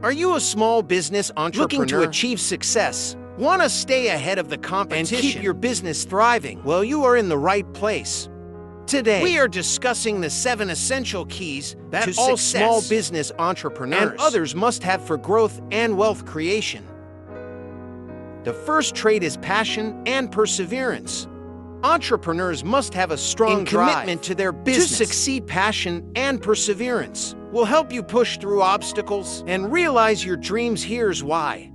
Are you a small business entrepreneur looking to achieve success? Want to stay ahead of the competition and keep your business thriving? Well, you are in the right place. Today, we are discussing the 7 essential keys that all small business entrepreneurs and others must have for growth and wealth creation. The first trait is passion and perseverance. Entrepreneurs must have a strong commitment to their business. To succeed, passion and perseverance will help you push through obstacles and realize your dreams. Here's why.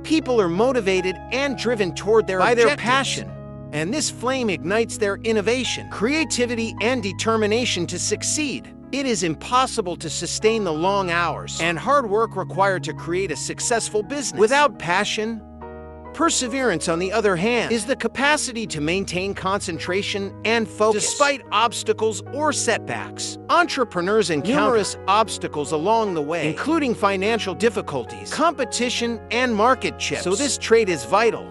People are motivated and driven toward their objectives. By their passion, and this flame ignites their innovation, creativity, and determination to succeed. It is impossible to sustain the long hours and hard work required to create a successful business without passion. Perseverance, on the other hand, is the capacity to maintain concentration and focus despite obstacles or setbacks. Entrepreneurs encounter numerous obstacles along the way, including financial difficulties, competition, and market shifts. So this trait is vital.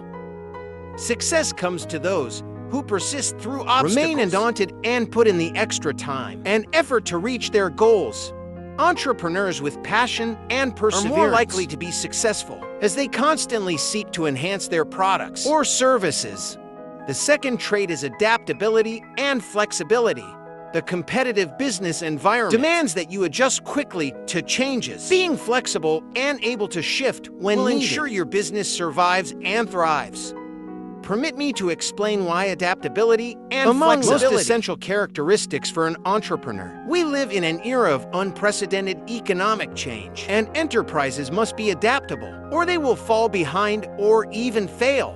Success comes to those who persist through obstacles, remain undaunted, and put in the extra time and effort to reach their goals. Entrepreneurs with passion and perseverance are more likely to be successful, as they constantly seek to enhance their products or services. The second trait is adaptability and flexibility. The competitive business environment demands that you adjust quickly to changes. Being flexible and able to shift when needed will ensure your business survives and thrives. Permit me to explain why adaptability and flexibility are most essential characteristics for an entrepreneur. We live in an era of unprecedented economic change, and enterprises must be adaptable, or they will fall behind or even fail.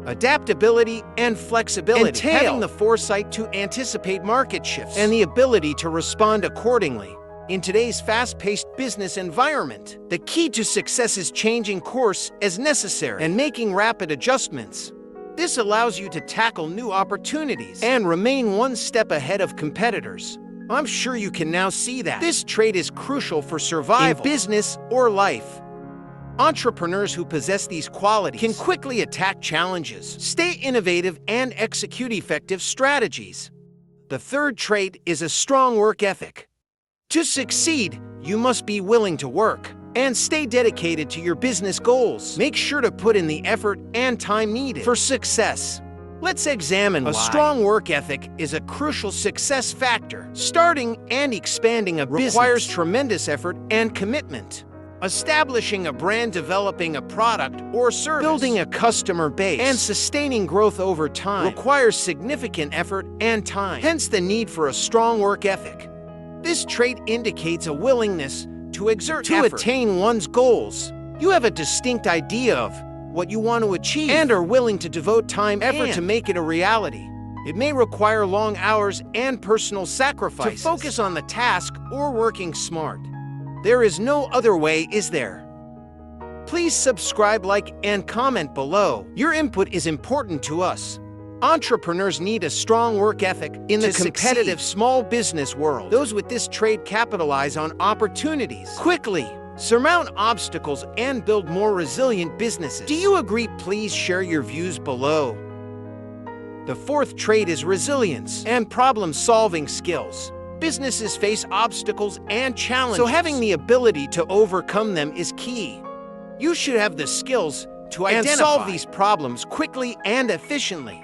Adaptability and flexibility entail having the foresight to anticipate market shifts and the ability to respond accordingly. In today's fast-paced business environment, the key to success is changing course as necessary and making rapid adjustments. This allows you to tackle new opportunities and remain one step ahead of competitors. I'm sure you can now see that this trait is crucial for survival in business or life. Entrepreneurs who possess these qualities can quickly attack challenges, stay innovative, and execute effective strategies. The third trait is a strong work ethic. To succeed, you must be willing to work and stay dedicated to your business goals. Make sure to put in the effort and time needed for success. Let's examine why. A strong work ethic is a crucial success factor. Starting and expanding a business requires tremendous effort and commitment. Establishing a brand, developing a product or service, building a customer base, and sustaining growth over time requires significant effort and time. Hence the need for a strong work ethic. This trait indicates a willingness to exert effort to attain one's goals. You have a distinct idea of what you want to achieve and are willing to devote time and effort to make it a reality. It may require long hours and personal sacrifices to focus on the task or working smart. There is no other way, is there? Please subscribe, like, and comment below. Your input is important to us. Entrepreneurs need a strong work ethic in the competitive small business world. Those with this trait capitalize on opportunities quickly, surmount obstacles, and build more resilient businesses. Do you agree? Please share your views below. The fourth trait is resilience and problem-solving skills. Businesses face obstacles and challenges, so having the ability to overcome them is key. You should have the skills to identify and solve these problems quickly and efficiently.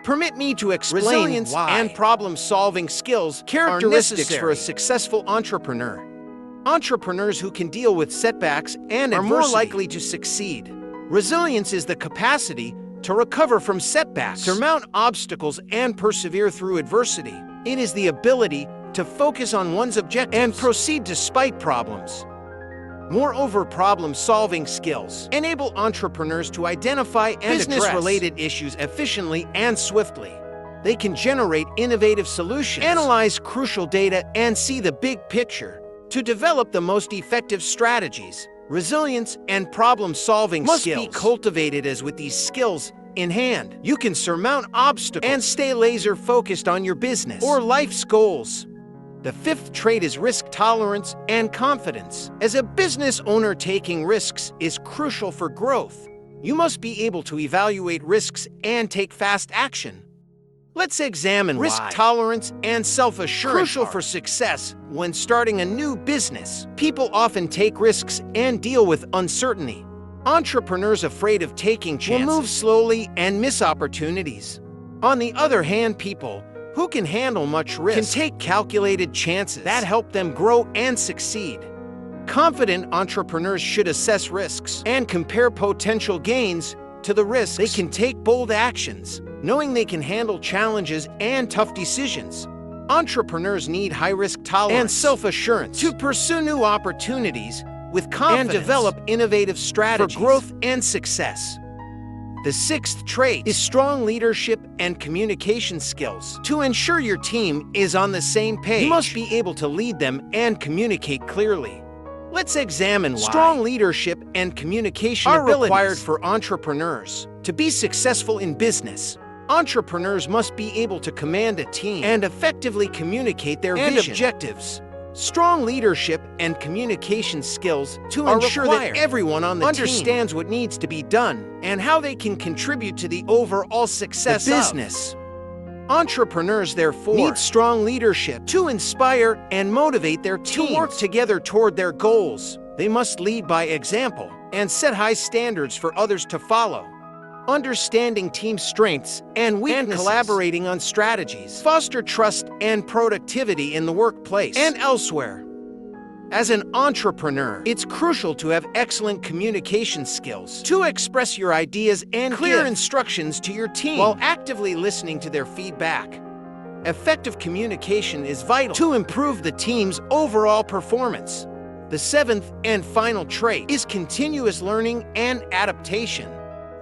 Permit me to explain resilience and problem-solving skills are necessary for a successful entrepreneur. Entrepreneurs who can deal with setbacks and are more likely to succeed. Resilience is the capacity to recover from setbacks, surmount obstacles, and persevere through adversity. It is the ability to focus on one's objectives and proceed despite problems. Moreover, problem-solving skills enable entrepreneurs to identify and address business-related issues efficiently and swiftly. They can generate innovative solutions, analyze crucial data, and see the big picture to develop the most effective strategies. Resilience and problem-solving skills must be cultivated, as with these skills in hand, you can surmount obstacles and stay laser-focused on your business or life's goals. The fifth trait is risk tolerance and confidence. As a business owner, taking risks is crucial for growth. You must be able to evaluate risks and take fast action. Let's examine risk tolerance and self-assurance crucial for success when starting a new business. People often take risks and deal with uncertainty. Entrepreneurs afraid of taking chances will move slowly and miss opportunities. On the other hand, people who can handle much risk can take calculated chances that help them grow and succeed. Confident entrepreneurs should assess risks and compare potential gains to the risks. They can take bold actions, knowing they can handle challenges and tough decisions. Entrepreneurs need high-risk tolerance and self-assurance to pursue new opportunities with confidence and develop innovative strategies for growth and success. The sixth trait is strong leadership and communication skills. To ensure your team is on the same page, you must be able to lead them and communicate clearly. Let's examine why strong leadership and communication are required for entrepreneurs. To be successful in business, entrepreneurs must be able to command a team and effectively communicate their vision and objectives. Strong leadership and communication skills to ensure that everyone on the team understands what needs to be done and how they can contribute to the overall success of the business. Entrepreneurs, therefore, need strong leadership to inspire and motivate their teams to work together toward their goals. They must lead by example and set high standards for others to follow. Understanding team strengths and weaknesses and collaborating on strategies foster trust and productivity in the workplace and elsewhere. As an entrepreneur, it's crucial to have excellent communication skills to express your ideas and clear instructions to your team while actively listening to their feedback. Effective communication is vital to improve the team's overall performance. The seventh and final trait is continuous learning and adaptation.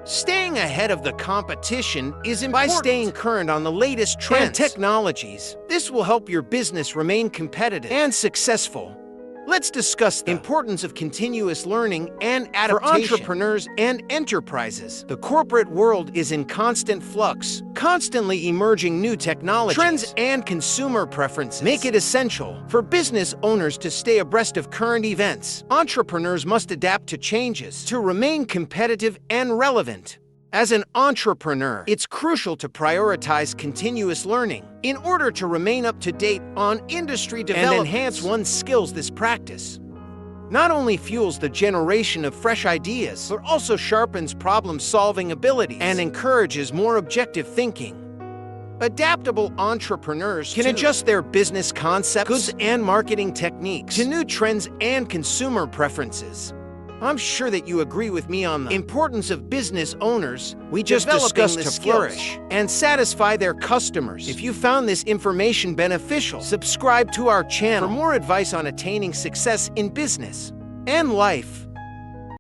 Staying ahead of the competition is important by staying current on the latest trends and technologies. This will help your business remain competitive and successful. Let's discuss the importance of continuous learning and adaptation for entrepreneurs and enterprises. The corporate world is in constant flux, constantly emerging new technologies, trends, and consumer preferences make it essential for business owners to stay abreast of current events. Entrepreneurs must adapt to changes to remain competitive and relevant. As an entrepreneur, it's crucial to prioritize continuous learning in order to remain up to date on industry developments and enhance one's skills. This practice not only fuels the generation of fresh ideas, but also sharpens problem-solving abilities and encourages more objective thinking. Adaptable entrepreneurs can adjust their business concepts, goods, and marketing techniques to new trends and consumer preferences. I'm sure that you agree with me on the importance of business owners we just discussed to flourish and satisfy their customers. If you found this information beneficial, subscribe to our channel for more advice on attaining success in business and life.